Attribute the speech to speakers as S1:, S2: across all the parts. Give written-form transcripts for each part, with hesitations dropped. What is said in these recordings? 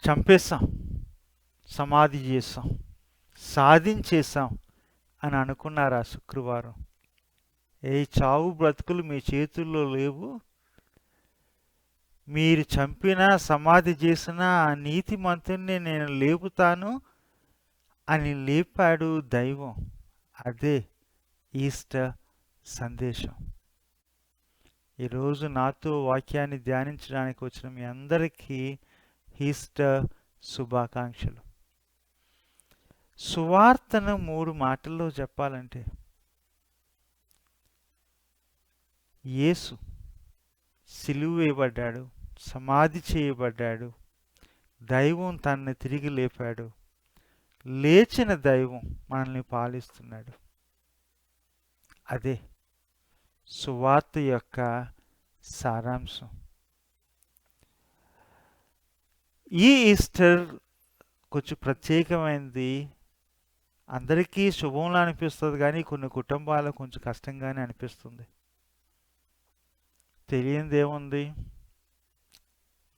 S1: చంపేశాం, సమాధి చేసాం, సాధించేశాం అని అనుకున్నారా శుక్రవారం? ఏ చావు బ్రతుకులు మీ చేతుల్లో లేవు. మీరు చంపినా సమాధి చేసినా ఆ నీతిమంతుణ్ణి నేను లేపుతాను అని లేపాడు దైవం. అదే ఈస్టర్ సందేశం. ఈరోజు నాతో వాక్యాన్ని ధ్యానించడానికి వచ్చిన మీ అందరికీ ఈస్టర్ శుభాకాంక్షలు. సువార్తను 3 మాటల్లో చెప్పాలంటే, యేసు సిలువ వేయబడ్డాడు, సమాధి చేయబడ్డాడు, దైవం తనని తిరిగి లేపాడు, లేచిన దైవం మనల్ని పాలిస్తున్నాడు. అదే సువార్త యొక్క సారాంశం. ఈ ఈస్టర్ కొంచెం ప్రత్యేకమైనది. అందరికీ శుభంలా అనిపిస్తుంది, కానీ కొన్ని కుటుంబాలకు కొంచెం కష్టంగానే అనిపిస్తుంది. తెలియనిది ఏముంది?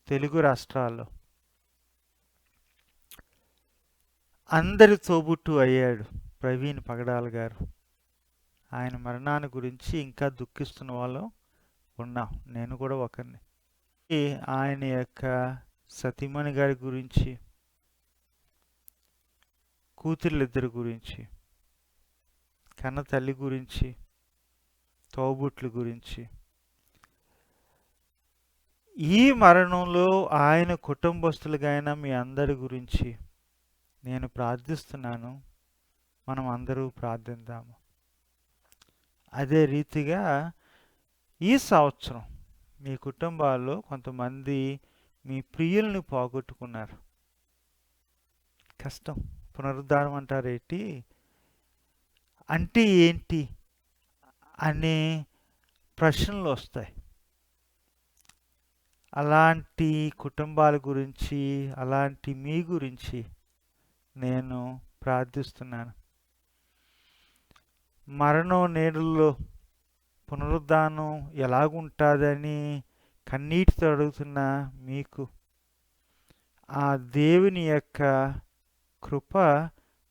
S1: తెలుగు రాష్ట్రాల్లో అందరి తోబుట్టు అయ్యాడు ప్రవీణ్ పగడాల గారు. ఆయన మరణాన్ని గురించి ఇంకా దుఃఖిస్తున్న వాళ్ళు ఉన్నాం. నేను కూడా ఒకరిని. ఆయన యొక్క సతీమణి గారి గురించి, కూతుర్లిద్దరి గురించి, కన్న తల్లి గురించి, తోబుట్ల గురించి, ఈ మరణంలో ఆయన కుటుంబస్తులుగైన మీ అందరి గురించి నేను ప్రార్థిస్తున్నాను. మనం అందరూ ప్రార్థిద్దాము. అదే రీతిగా ఈ సంవత్సరం మీ కుటుంబాల్లో కొంతమంది మీ ప్రియుల్ని పోగొట్టుకున్నారు. కష్టం. పునరుద్ధానం అంటారేంటి, అంటే ఏంటి అనే ప్రశ్నలు వస్తాయి. అలాంటి కుటుంబాల గురించి, అలాంటి మీ గురించి నేను ప్రార్థిస్తున్నాను. మరణం నీడల్లో పునరుద్ధానం ఎలాగుంటుందని కన్నీటితో అడుగుతున్న మీకు ఆ దేవుని యొక్క కృప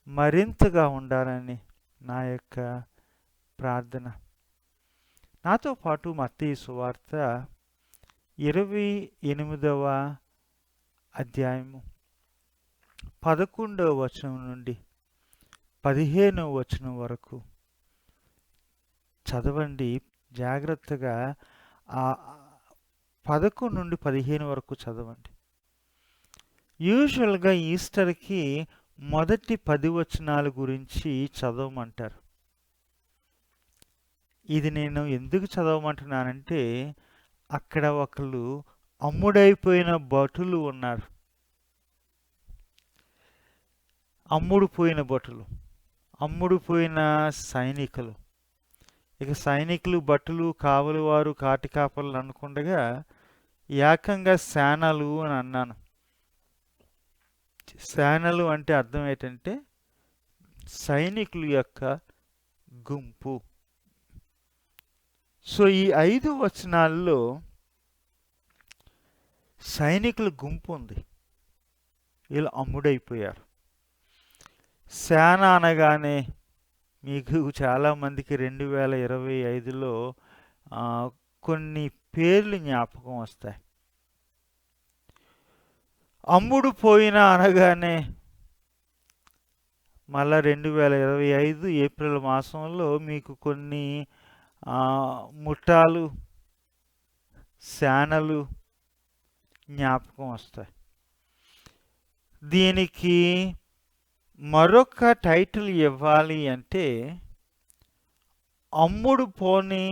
S1: మరింతగా ఉండాలని నా యొక్క ప్రార్థన. నాతో పాటు మత్తయి సువార్త 28వ అధ్యాయము 11వ వచనం నుండి 15వ వచనం వరకు చదవండి. జాగ్రత్తగా ఆ 11 నుండి 15 వరకు చదవండి. యూజువల్గా ఈస్టర్కి మొదటి 10 వచనాల గురించి చదవమంటారు. ఇది నేను ఎందుకు చదవమంటున్నానంటే, అక్కడ ఒకళ్ళు అమ్ముడైపోయిన భటులు ఉన్నారు. అమ్ముడుపోయిన భటులు, అమ్ముడుపోయిన సైనికులు. ఇక సైనికులు, భటులు, కావలివారు, కాటి కాపలు అనుకుండగా ఏకంగా సేనలు అని అన్నాను. సేనలు అంటే అర్థం ఏంటంటే సైనికుల యొక్క గుంపు. సో ఈ 5 వచనాల్లో సైనికుల గుంపు ఉంది. వీళ్ళు అమ్ముడైపోయారు. సేన అనగానే మీకు చాలామందికి 2025లో కొన్ని పేర్లు జ్ఞాపకం వస్తాయి. అమ్ముడు పోయిన అనగానే మళ్ళా 2025 ఏప్రిల్ మాసంలో మీకు కొన్ని ముఠాలు, సేనలు జ్ఞాపకం వస్తాయి. దీనికి మరొక టైటిల్ ఇవ్వాలి అంటే అమ్ముడు పోని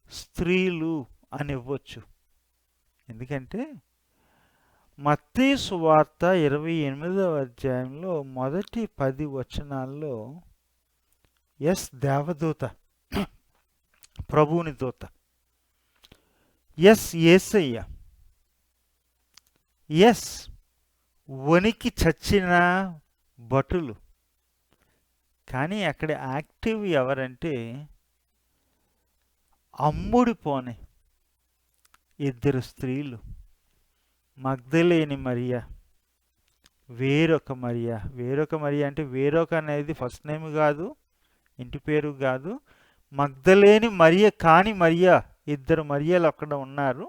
S1: స్త్రీలు అని ఇవ్వచ్చు. ఎందుకంటే మత్తయి సువార్త 28వ అధ్యాయంలో మొదటి 10 వచనాల్లో ఎస్ దేవదూత, ప్రభువుని దూత, ఎస్ యేసయ్య, ఎస్ వణికి చచ్చిన భటులు. కానీ అక్కడ యాక్టివ్ ఎవరంటే అమ్ముడిపోని 2 స్త్రీలు, మగ్దలేని మరియ, వేరొక మరియ అంటే వేరొక అనేది ఫస్ట్ నేమ్ కాదు, ఇంటి పేరు కాదు. మగ్ధలేని మరియ కాని మరియ, ఇద్దరు మరియలు అక్కడ ఉన్నారు.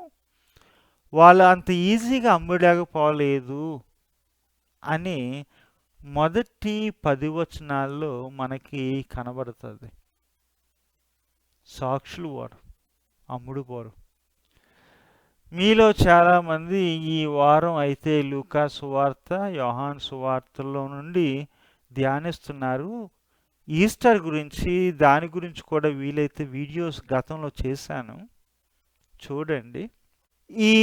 S1: వాళ్ళు అంత ఈజీగా అమ్ముడకపోలేదు అని మొదటి 10 వచనాల్లో మనకి కనబడుతుంది. సాక్షులు వారు, అమ్ముడు పోరు. మీలో చాలామంది ఈ వారం అయితే లూకా సువార్త, యోహాను సువార్తల్లో నుండి ధ్యానిస్తున్నారు. ఈస్టర్ గురించి, దాని గురించి కూడా వీలైతే వీడియోస్ గతంలో చేశాను, చూడండి. ఈ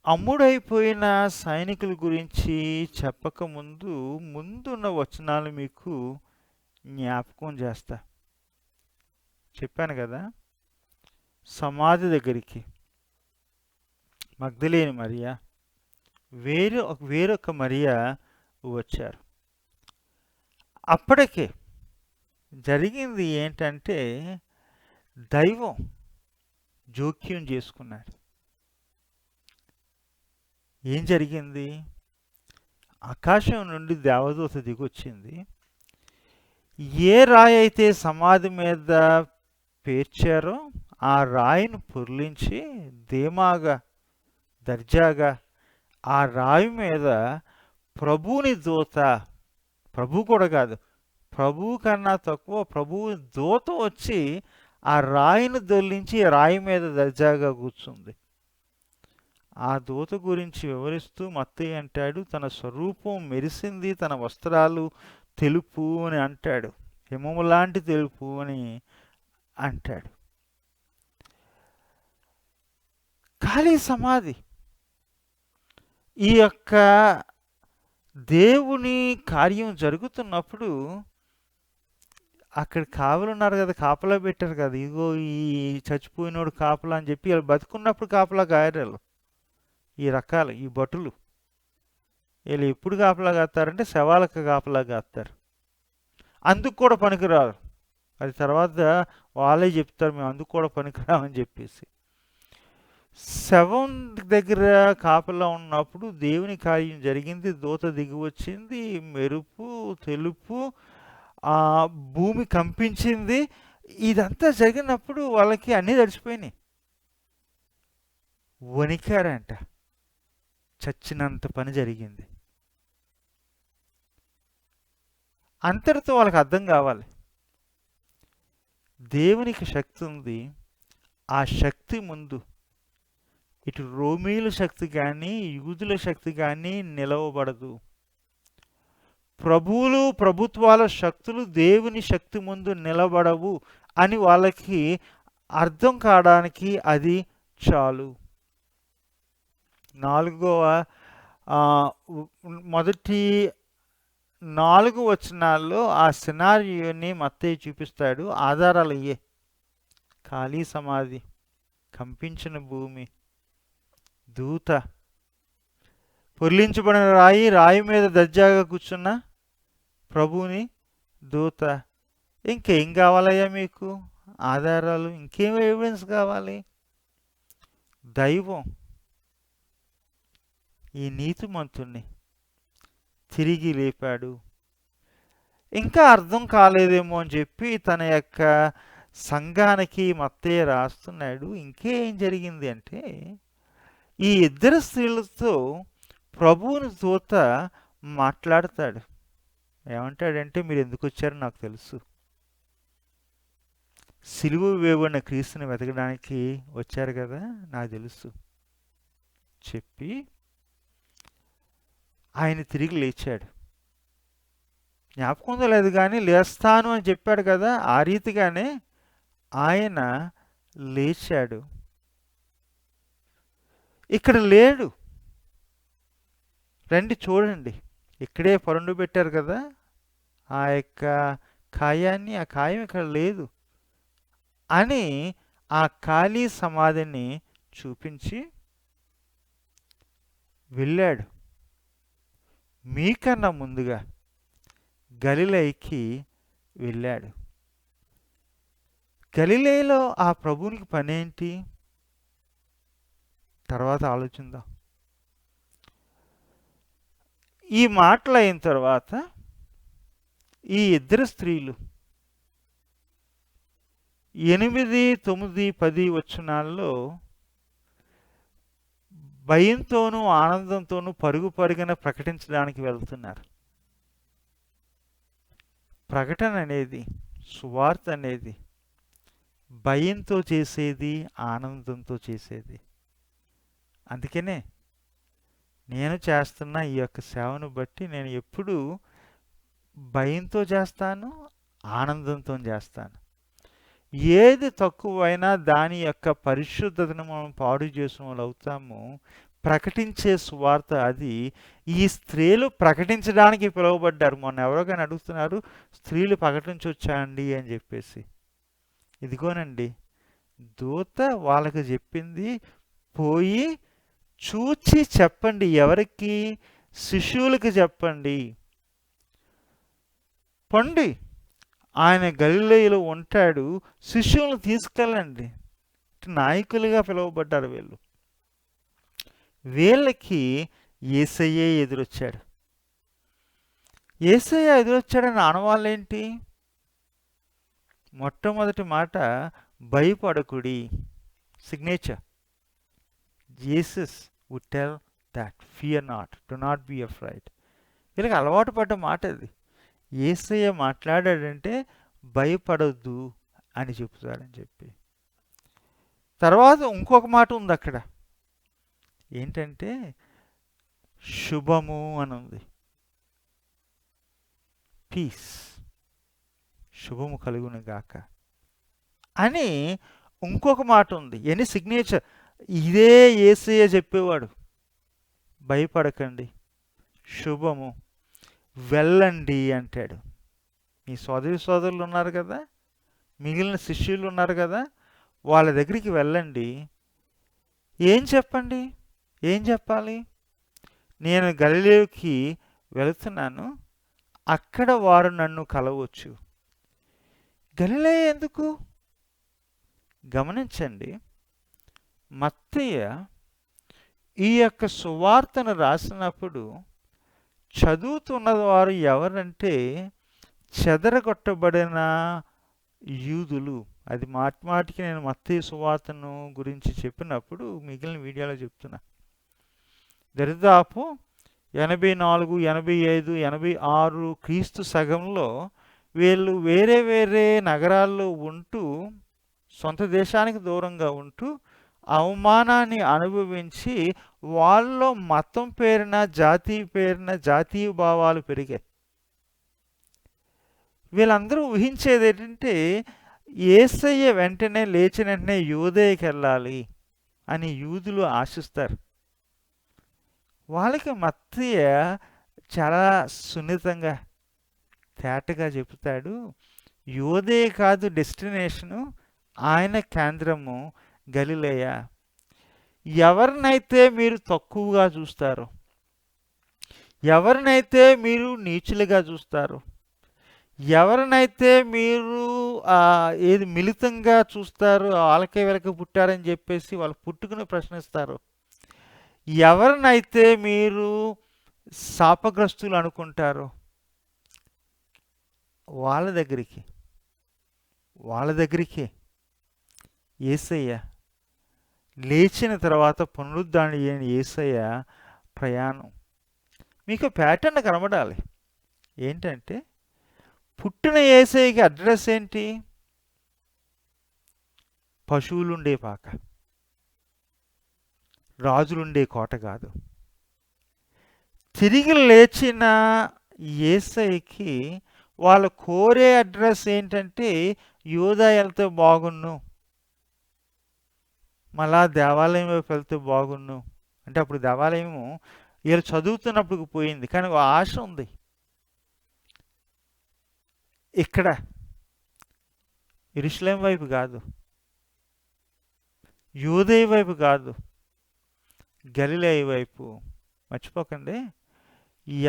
S1: అమ్ముడైపోయిన సైనికుల గురించి చెప్పకముందు ముందున్న వచనాలు మీకు జ్ఞాపకం చేస్తా. చెప్పాను కదా, సమాధి దగ్గరికి మగ్ధలేని మరియ, వేరొక మరియ వచ్చారు. అప్పటికే జరిగింది ఏంటంటే దైవం జోక్యం చేసుకున్నాడు. ఏం జరిగింది? ఆకాశం నుండి దేవదూత దిగొచ్చింది. ఏ రాయి అయితే సమాధి మీద పేర్చారో ఆ రాయిని పొర్లించి ధీమాగా, దర్జాగా ఆ రాయి మీద ప్రభువుని దూత, ప్రభు కూడా కాదు, ప్రభువు కన్నా తక్కువ ప్రభువు దూత వచ్చి ఆ రాయిని దొర్లించి రాయి మీద దర్జాగా కూర్చుంది. ఆ దూత గురించి వివరిస్తూ మత్తయి అంటాడు, తన స్వరూపం మెరిసింది, తన వస్త్రాలు తెలుపు అని అంటాడు, హిమము లాంటి తెలుపు అని అంటాడు. ఖాళీ సమాధి. ఈ యొక్క దేవుని కార్యం జరుగుతున్నప్పుడు అక్కడ కాపలున్నారు కదా, కాపలా పెట్టారు కదా, ఇగో ఈ చచ్చిపోయినోడు కాపలా అని చెప్పి వాళ్ళు బతుకున్నప్పుడు కాపలా గాయరాలు, ఈ రకాలు, ఈ భటులు వీళ్ళు ఎప్పుడు కాపలా కాస్తారంటే శవాలకు కాపలా కాస్తారు. అందుకు కూడా పనికిరారు. అది తర్వాత వాళ్ళే చెప్తారు, మేము అందుకు కూడా పనికిరామని చెప్పేసి. శవం దగ్గర కాపలా ఉన్నప్పుడు దేవుని కార్యం జరిగింది. దూత దిగి వచ్చింది, మెరుపు, తెలుపు, భూమి కంపించింది. ఇదంతా జరిగినప్పుడు వాళ్ళకి అన్నీ తడిచిపోయినాయి, వణికారంట. చచ్చినంత పని జరిగింది. అంతటితో వాళ్ళకి అర్థం కావాలి, దేవునికి శక్తి ఉంది. ఆ శక్తి ముందు ఇటు రోమీల శక్తి కానీ యూదుల శక్తి కానీ నిలవబడదు. ప్రభువులు, ప్రభుత్వాల శక్తులు దేవుని శక్తి ముందు నిలబడవు అని వాళ్ళకి అర్థం కావడానికి అది చాలు. మొదటి 4 వచనాల్లో ఆ సినారియోని మత్తయి చూపిస్తాడు. ఆధారాలు అయ్యే: ఖాళీ సమాధి, కంపించిన భూమి, దూత, పొర్లించబడిన రాయి, రాయి మీద దర్జాగా కూర్చున్న ప్రభువుని దూత. ఇంకేం కావాలయ్యా మీకు ఆధారాలు? ఇంకేం ఎవిడెన్స్ కావాలి? దైవం ఈ నీతిమంతుణ్ణి తిరిగి లేపాడు. ఇంకా అర్థం కాలేదేమో అని చెప్పి తన యొక్క సంఘానికి మత్తయి రాస్తున్నాడు. ఇంకేం జరిగింది అంటే, ఈ ఇద్దరు స్త్రీలతో ప్రభువుని దూత మాట్లాడతాడు. ఏమంటాడంటే, మీరు ఎందుకు వచ్చారో నాకు తెలుసు, సిలువ వేయబడిన క్రీస్తుని వెతకడానికి వచ్చారు కదా, నాకు తెలుసు చెప్పి ఆయన తిరిగి లేచాడు. జ్ఞాపకం ఉందో లేదు కానీ లేస్తాను అని చెప్పాడు కదా, ఆ రీతిగానే ఆయన లేచాడు. ఇక్కడ లేడు. రండి చూడండి, ఇక్కడే పరుండు పెట్టారు కదా ఆ యొక్క కాయాన్ని, ఆ కాయం ఇక్కడ లేదు అని ఆ ఖాళీ సమాధిని చూపించి వెళ్ళాడు. మీకన్నా ముందుగా గలిలయకి వెళ్ళాడు. గలిలయలో ఆ ప్రభువునికి పనేంటి తర్వాత ఆలోచిద్దాం. ఈ మాటలు అయిన తర్వాత ఈ ఇద్దరు స్త్రీలు 8, 9, 10 వచనాల్లో భయంతోనూ ఆనందంతోనూ పరుగు పరుగున ప్రకటించడానికి వెళ్తున్నారు. ప్రకటన అనేది, సువార్త అనేది భయంతో చేసేది, ఆనందంతో చేసేది. అందుకనే నేను చేస్తున్న ఈ యొక్క సేవను బట్టి నేను ఎప్పుడూ భయంతో చేస్తాను, ఆనందంతో చేస్తాను. ఏది తక్కువైనా దాని యొక్క పరిశుద్ధతను మనం పాడు చేసిన వాళ్ళు అవుతాము. ప్రకటించే సువార్త అది. ఈ స్త్రీలు ప్రకటించడానికి పిలువబడ్డారు. మొన్న ఎవరో కానీ అడుగుతున్నారు, స్త్రీలు ప్రకటించవచ్చా అండి అని చెప్పేసి. ఇదిగోనండి, దూత వాళ్ళకి చెప్పింది, పోయి చూచి చెప్పండి. ఎవరికి? శిష్యులకి చెప్పండి. పండి, ఆయన గలిలయలో ఉంటాడు, శిష్యులను తీసుకెళ్ళండి. నాయకులుగా పిలువబడ్డారు వీళ్ళు. వీళ్ళకి యేసయ్యే ఎదురొచ్చాడు. యేసయ్య ఎదురొచ్చాడని ఆనవాళ్ళేంటి? మొట్టమొదటి మాట భయపడకుడి, signature. Jesus would tell that fear not, do not be afraid. వీళ్ళకి అలవాటు పడ్డ మాట అది. యేసయ్య మాట్లాడాడంటే భయపడొద్దు అని చెప్తాడని చెప్పి. తర్వాత ఇంకొక మాట ఉంది అక్కడ. ఏంటంటే శుభము అని ఉంది. పీస్, శుభము కలుగును గాక అని ఇంకొక మాట ఉంది. Any signature. ఇదే యేసయ్య చెప్పేవాడు. భయపడకండి, శుభము, వెళ్ళండి అంటాడు. మీ సోదరులు ఉన్నారు కదా, మిగిలిన శిష్యులు ఉన్నారు కదా, వాళ్ళ దగ్గరికి వెళ్ళండి. ఏం చెప్పండి? ఏం చెప్పాలి? నేను గలిలయకి వెళుతున్నాను, అక్కడ వారు నన్ను కలవచ్చు. గలిలయ ఎందుకు? గమనించండి, మత్తయ్య ఈ యొక్క సువార్తను రాసినప్పుడు చదువుతున్న వారు ఎవరంటే చెదరగొట్టబడిన యూదులు. అది మాటిమాటికి నేను మత్తయి సువార్తను గురించి చెప్పినప్పుడు మిగిలిన వీడియోలో చెప్తున్నా. దరిదాపు 84, 85, 86 క్రీస్తు శకంలో వీళ్ళు వేరే వేరే నగరాల్లో ఉంటూ, సొంత దేశానికి దూరంగా ఉంటూ అవమానాన్ని అనుభవించి వాళ్ళలో మతం పేరున, జాతి పేరున జాతీయ భావాలు పెరిగాయి. వీళ్ళందరూ ఊహించేది ఏంటంటే యేసయ్య వెంటనే లేచిన వెంటనే యూదయకి వెళ్ళాలి అని యూదులు ఆశిస్తారు. వాళ్ళకి మత్తయ్య చాలా సున్నితంగా, తేటగా చెబుతాడు, యూదయ కాదు డెస్టినేషను, ఆయన కేంద్రము గలిలయ. ఎవరినైతే మీరు తక్కువగా చూస్తారో, ఎవరినైతే మీరు నీచులుగా చూస్తారో, ఎవరినైతే మీరు ఏది మిళితంగా చూస్తారో, వాళ్ళకే వీళ్ళకి పుట్టారని చెప్పేసి వాళ్ళు పుట్టుకుని ప్రశ్నిస్తారు, ఎవరినైతే మీరు శాపగ్రస్తులు అనుకుంటారో వాళ్ళ దగ్గరికి యేసయ్య లేచిన తర్వాత పునరుద్ధరణ చేయని యేసయ్య ప్రయాణం. మీకు ప్యాటర్న్ కనబడాలి. ఏంటంటే పుట్టిన యేసయ్యకి అడ్రస్ ఏంటి? పశువులుండే పాక, రాజులుండే కోట కాదు. తిరిగి లేచిన యేసయ్యకి వాళ్ళు కోరే అడ్రస్ ఏంటంటే యూదా వెళ్తే బాగున్ను, మళ్ళా దేవాలయం వైపు వెళ్తే బాగున్ను. అంటే అప్పుడు దేవాలయము వీళ్ళు చదువుతున్నప్పుడు పోయింది, కానీ ఆశ ఉంది. ఇక్కడ యెరూషలేం వైపు కాదు, యూదయ వైపు కాదు, గలిలయ వైపు. మర్చిపోకండి,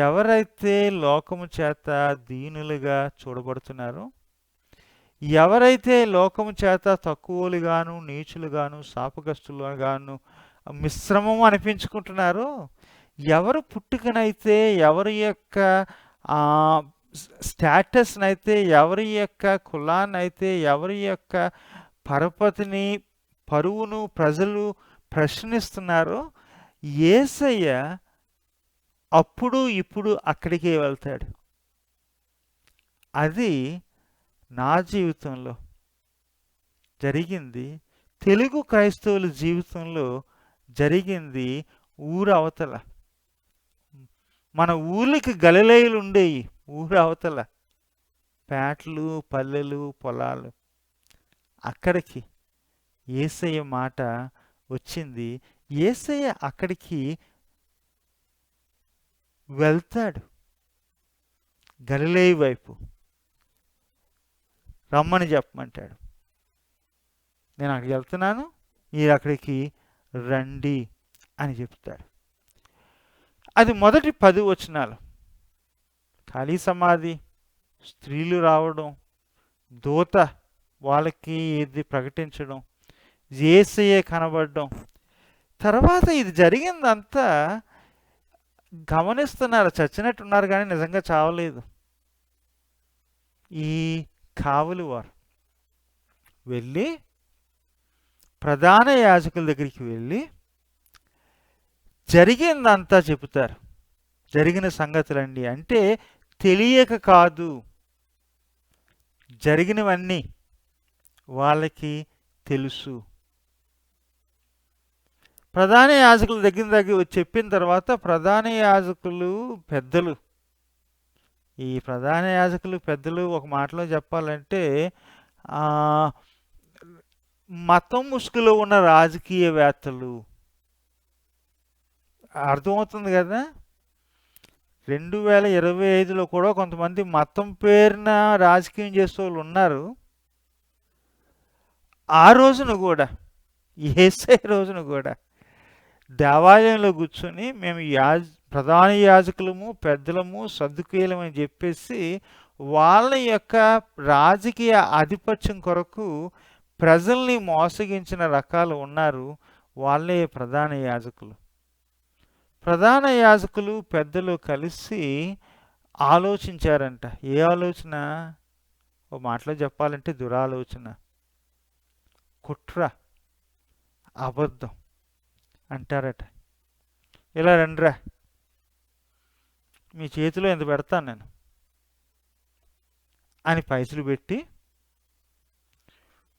S1: ఎవరైతే లోకము చేత దీనులుగా చూడబడుతున్నారో, ఎవరైతే లోకము చేత తక్కువలుగాను, నీచులుగాను, శాపగ్రస్తులుగాను, మిశ్రమం అనిపించుకుంటున్నారో, ఎవరు పుట్టుకనైతే, ఎవరి యొక్క స్టేటస్నైతే, ఎవరి యొక్క కులాన్నైతే, ఎవరి యొక్క పరపతిని, పరువును ప్రజలు ప్రశ్నిస్తున్నారో యేసయ్య అప్పుడు ఇప్పుడు అక్కడికే వెళ్తాడు. అది నా జీవితంలో జరిగింది. తెలుగు క్రైస్తవుల జీవితంలో జరిగింది ఊరు అవతల. మన ఊళ్ళకి గలిలయలు ఉండేవి ఊరు అవతల, పేటలు, పల్లెలు, పొలాలు. అక్కడికి యేసయ్య మాట వచ్చింది. యేసయ్య అక్కడికి వెళ్తాడు. గలిలయ వైపు రమ్మని చెప్పమంటాడు. నేను అక్కడికి వెళ్తున్నాను, మీరు అక్కడికి రండి అని చెప్తాడు. అది మొదటి 10 వచనాలు. ఖాళీ సమాధి, స్త్రీలు రావడం, దూత వాళ్ళకి ఇది ప్రకటించడం, యేసయ్య కనబడడం. తర్వాత ఇది జరిగిందంతా గమనిస్తున్నారు. చచ్చినట్టున్నారు కానీ నిజంగా చావలేదు. ఈ కావలి వారు వెళ్ళి ప్రధాన యాజకుల దగ్గరికి వెళ్ళి జరిగిందంతా చెబుతారు. జరిగిన సంగతులండి అంటే తెలియక కాదు, జరిగినవన్నీ వాళ్ళకి తెలుసు. ప్రధాన యాజకుల దగ్గర చెప్పిన తర్వాత ప్రధాన యాజకులు పెద్దలు, ఈ ప్రధాన యాజకులు పెద్దలు ఒక మాటలో చెప్పాలంటే మతం ముసుగులో ఉన్న రాజకీయవేత్తలు. అర్థమవుతుంది కదా. 2025లో కూడా కొంతమంది మతం పేరున రాజకీయం చేసే వాళ్ళు ఉన్నారు. ఆ రోజున కూడా, యేసయ్య రోజున కూడా దేవాలయంలో కూర్చొని మేము ప్రధాన యాజకులము, పెద్దలము, సద్దుకీయులము అని చెప్పేసి వాళ్ళ యొక్క రాజకీయ ఆధిపత్యం కొరకు ప్రజల్ని మోసగించిన రకాలు ఉన్నారు. వాళ్ళే ప్రధాన యాజకులు. ప్రధాన యాజకులు పెద్దలు కలిసి ఆలోచించారంట. ఏ ఆలోచన? ఓ మాటలో చెప్పాలంటే దురాలోచన, కుట్ర, అబద్ధం అంటారట. ఇలా రండిరా, మీ చేతిలో ఎంత పెడతాను నేను అని పైసలు పెట్టి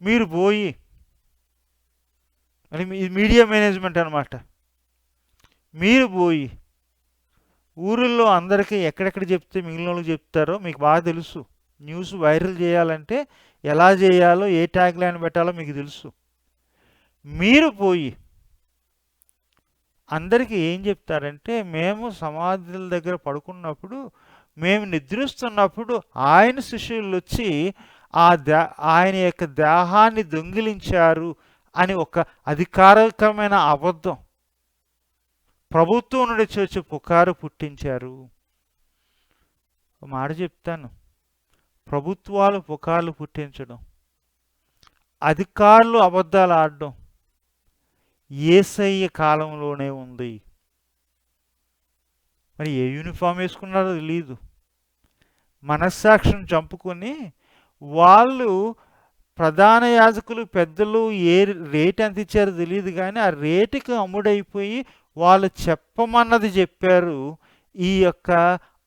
S1: మీరు పోయి, అని మీడియా మేనేజ్మెంట్ అనమాట, మీరు పోయి ఊరిలో అందరికీ ఎక్కడెక్కడ చెప్తే మిగిలిన వాళ్ళకి చెప్తారో మీకు బాగా తెలుసు. న్యూస్ వైరల్ చేయాలంటే ఎలా చేయాలో, ఏ ట్యాగ్ లైన్ పెట్టాలో మీకు తెలుసు. మీరు పోయి అందరికీ ఏం చెప్తారంటే, మేము సమాధుల దగ్గర పడుకున్నప్పుడు, మేము నిద్రిస్తున్నప్పుడు ఆయన శిష్యులు వచ్చి ఆయన యొక్క దేహాన్ని దొంగిలించారు అని ఒక అధికారికమైన అబద్ధం ప్రభుత్వం నుండి వచ్చి పుకారు పుట్టించారు. మాట చెప్తాను, ప్రభుత్వాలు పుకార్లు పుట్టించడం, అధికారులు అబద్ధాలు ఆడడం యేసయ్య కాలంలోనే ఉంది. మరి ఏ యూనిఫామ్ వేసుకున్నారో తెలియదు. మనస్సాక్షిని చంపుకొని వాళ్ళు ప్రధాన యాజకులు పెద్దలు ఏ రేట్ ఎంత ఇచ్చారో తెలియదు కానీ ఆ రేటుకి అమ్ముడైపోయి వాళ్ళు చెప్పమన్నది చెప్పారు. ఈ యొక్క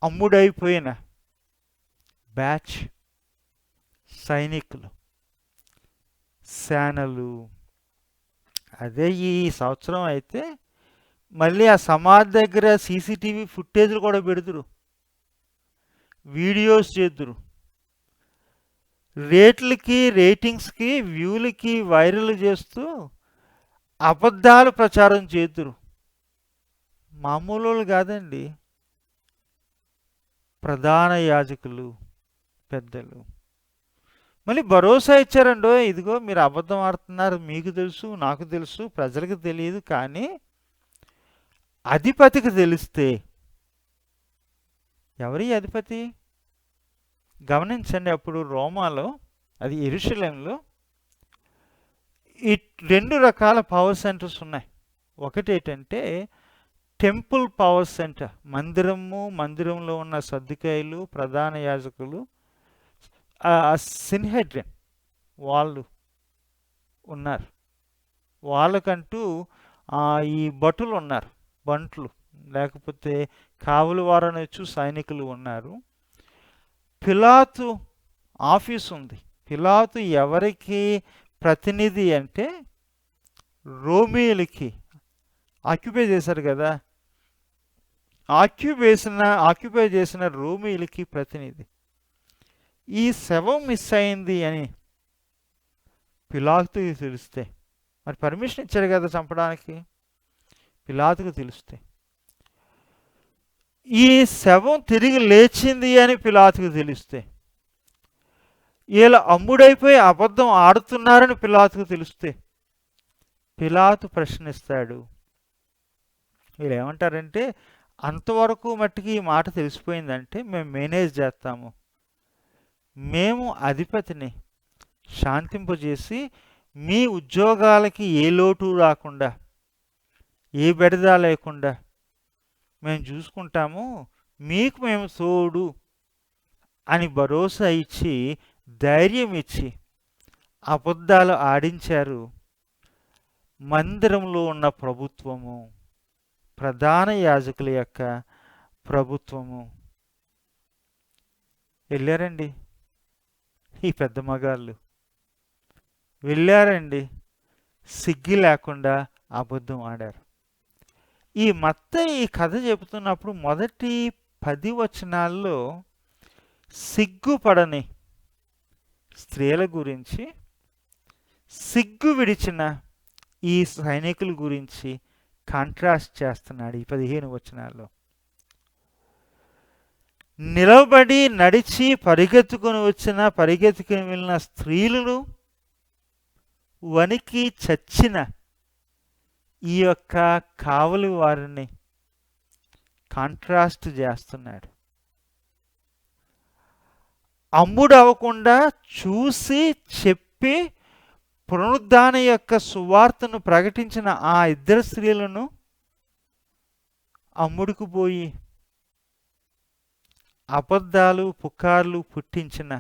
S1: అమ్ముడైపోయిన బ్యాచ్ సైనికులు, సేనలు. అదే ఈ సంవత్సరం అయితే మళ్ళీ ఆ సమాధి దగ్గర సీసీటీవీ ఫుటేజ్లు కూడా పెడుతురు, వీడియోస్ చేద్దురు, రేట్లకి, రేటింగ్స్కి, వ్యూలకి వైరల్ చేస్తూ అబద్ధాలు ప్రచారం చేద్దురు. మామూలు వాళ్ళు కాదండి, ప్రధాన యాజకులు పెద్దలు. మళ్ళీ భరోసా ఇచ్చారండో, ఇదిగో మీరు అబద్ధం ఆడుతున్నారు, మీకు తెలుసు, నాకు తెలుసు, ప్రజలకు తెలియదు, కానీ అధిపతికి తెలిస్తే. ఎవరి అధిపతి? గమనించండి, అప్పుడు రోమాలో, అది యెరూషలేములో ఈ 2 రకాల పవర్ సెంటర్స్ ఉన్నాయి. ఒకటి ఏంటంటే టెంపుల్ పవర్ సెంటర్, మందిరంలో ఉన్న సద్దుకాయలు, ప్రధాన యాజకులు, సిన్హెడ్రిన్ వాళ్ళు ఉన్నారు. వాళ్ళకంటూ ఈ భటులు ఉన్నారు, బంట్లు లేకపోతే కావలి వారనొచ్చు సైనికులు ఉన్నారు. పిలాతు ఆఫీస్ ఉంది. పిలాతు ఎవరికి ప్రతినిధి అంటే రోమియోలకి ఆక్యుపై చేశారు కదా, ఆక్యుపై చేసిన రోమియోలకి ప్రతినిధి. ఈ శవం మిస్ అయింది అని పిలాతుకి తెలిస్తే, మరి పర్మిషన్ ఇచ్చారు కదా చంపడానికి, పిలాతుకు తెలిస్తే, ఈ శవం తిరిగి లేచింది అని పిలాతుకు తెలిస్తే, వీళ్ళు అమ్ముడైపోయి అబద్ధం ఆడుతున్నారని పిలాతుకు తెలిస్తే, పిలాతు ప్రశ్నిస్తాడు. వీళ్ళు ఏమంటారంటే, అంతవరకు మట్టికి ఈ మాట తెలిసిపోయిందంటే మేము మేనేజ్ చేస్తాము, మేము అధిపతిని శాంతింపజేసి మీ ఉద్యోగాలకి ఏ లోటు రాకుండా, ఏ బెడద లేకుండా మేము చూసుకుంటాము, మీకు మేము తోడు అని భరోసా ఇచ్చి, ధైర్యం ఇచ్చి అబద్ధాలు ఆడించారు. మందిరంలో ఉన్న ప్రభుత్వము, ప్రధాన యాజకుల యొక్క ప్రభుత్వము. వెళ్ళారండి ఈ పెద్ద మగాళ్ళు, వెళ్ళారండి, సిగ్గు లేకుండా అబద్ధం ఆడారు. ఈ మత్తయి కథ చెబుతున్నప్పుడు మొదటి 10 వచనాల్లో సిగ్గుపడని స్త్రీల గురించి, సిగ్గు విడిచిన ఈ సైనికుల గురించి కాంట్రాస్ట్ చేస్తున్నాడు ఈ 15 వచనాల్లో. నిలబడి నడిచి పరిగెత్తుకుని వెళ్ళిన స్త్రీలను వణికి చచ్చిన ఈ యొక్క కావలి వారిని కాంట్రాస్ట్ చేస్తున్నాడు. అమ్ముడు అవ్వకుండా చూసి చెప్పి పునరుద్ధాన యొక్క సువార్తను ప్రకటించిన ఆ 2 స్త్రీలను అమ్ముడుకు పోయి అబద్ధాలు పుకార్లు పుట్టించిన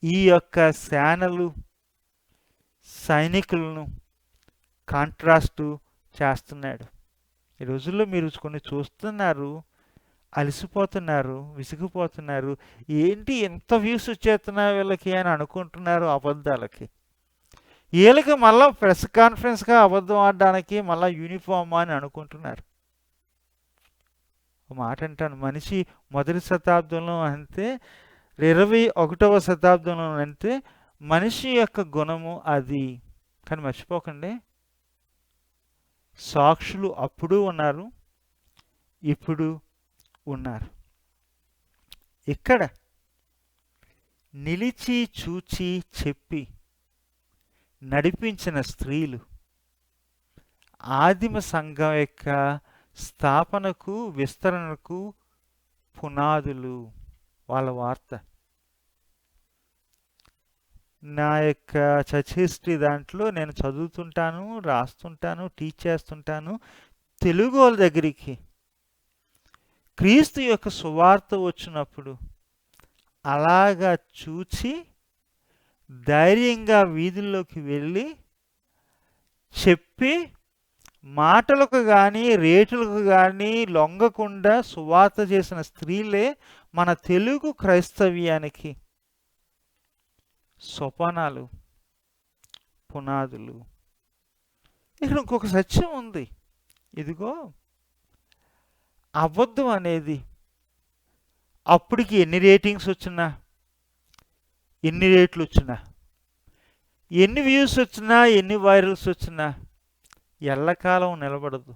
S1: ఈ యొక్క సేనలు, సైనికులను కాంట్రాస్టు చేస్తున్నాడు. ఈ రోజుల్లో మీరు కొన్ని చూస్తున్నారు, అలసిపోతున్నారు, విసిగిపోతున్నారు. ఏంటి ఎంత వ్యూస్ వచ్చేస్తున్నా వీళ్ళకి అని అనుకుంటున్నారు అబద్ధాలకి. వీళ్ళకి మళ్ళీ ప్రెస్ కాన్ఫరెన్స్గా అబద్ధం ఆడడానికి మళ్ళీ యూనిఫామ్ అని అనుకుంటున్నారు. ఒక మాట అంటాను, మనిషి మొదటి శతాబ్దంలో అంటే 21వ శతాబ్దంలో అంటే మనిషి యొక్క గుణము అది. కానీ మర్చిపోకండి, సాక్షులు అప్పుడు ఉన్నారు, ఇప్పుడు ఉన్నారు. ఇక్కడ నిలిచి చూచి చెప్పి నడిపించిన స్త్రీలు ఆదిమ సంఘం యొక్క స్థాపనకు, విస్తరణకు పునాదులు. వాళ్ళ వార్త నా యొక్క చర్చ్ హిస్టరీ దాంట్లో నేను చదువుతుంటాను, రాస్తుంటాను, టీచ్ చేస్తుంటాను. తెలుగు వాళ్ళ దగ్గరికి క్రీస్తు యొక్క సువార్త వచ్చినప్పుడు అలాగా చూచి ధైర్యంగా వీధుల్లోకి వెళ్ళి చెప్పి, మాటలకు కానీ రేటులకు కానీ లొంగకుండా సువార్త చేసిన స్త్రీలే మన తెలుగు క్రైస్తవ్యానికి సోపానాలు, పునాదులు. ఇక్కడ ఇంకొక సత్యం ఉంది. ఇదిగో అబద్ధం అనేది అప్పటికి ఎన్ని రేటింగ్స్ వచ్చినా, ఎన్ని రేట్లు వచ్చినా, ఎన్ని వ్యూస్ వచ్చినా, ఎన్ని వైరల్స్ వచ్చినా ఎల్లకాలం నిలబడదు.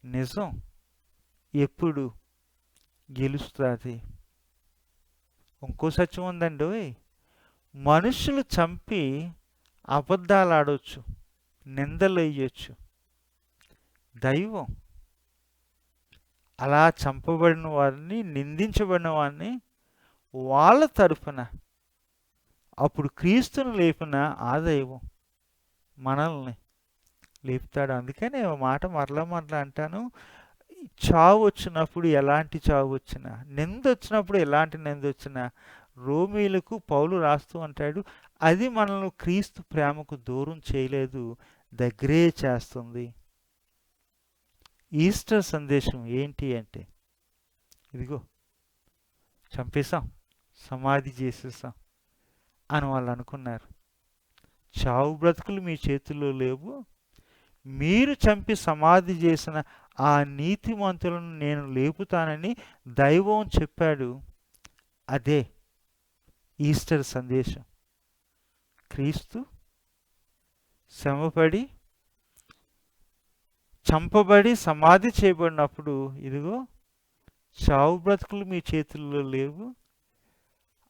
S1: నిజం ఎప్పుడు గెలుస్తుంది. ఇంకో సత్యం ఉందండి, మనుషులు చంపి అబద్ధాలు ఆడవచ్చు, నిందలు వేయచ్చు. దైవం అలా చంపబడిన వారిని, నిందించబడిన వారిని వాళ్ళ తరఫున అప్పుడు క్రీస్తును లేపిన ఆ దైవం మనల్ని లేపుతాడు. అందుకనే ఓ మాట మరలా అంటాను. చావు వచ్చినప్పుడు ఎలాంటి చావు వచ్చినా, నిందొచ్చినప్పుడు ఎలాంటి నిందొచ్చినా, రోమీయులకు పౌలు రాస్తూ అంటాడు, అది మనల్ని క్రీస్తు ప్రేమకు దూరం చేయలేదు, దగ్గరే చేస్తుంది. ఈస్టర్ సందేశం ఏంటి అంటే, ఇదిగో చంపేశాం, సమాధి చేసేసాం అని వాళ్ళు అనుకున్నారు. చావు బ్రతుకులు మీ చేతుల్లో లేవు. మీరు చంపి సమాధి చేసిన ఆ నీతిమంతులను నేను లేపుతానని దైవం చెప్పాడు. అదే ఈస్టర్ సందేశం. క్రీస్తు శ్రమపడి, చంపబడి, సమాధి చేయబడినప్పుడు ఇదిగో చావు బ్రతుకులు మీ చేతుల్లో లేవు,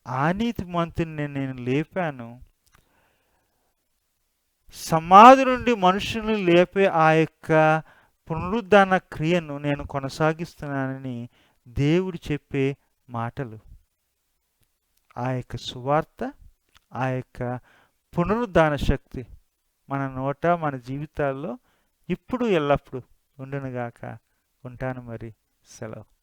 S1: ఆ నీతిమంతుని నేను లేపాను. సమాధి నుండి మనుషుల్ని లేపే ఆ యొక్క పునరుద్ధాన క్రియను నేను కొనసాగిస్తున్నానని దేవుడు చెప్పే మాటలు. ఆ యొక్క సువార్త, ఆ యొక్క పునరుద్ధాన శక్తి మన నోట, మన జీవితాల్లో ఇప్పుడు ఎల్లప్పుడు ఉండునుగాక. ఉంటాను మరి. సెలవు.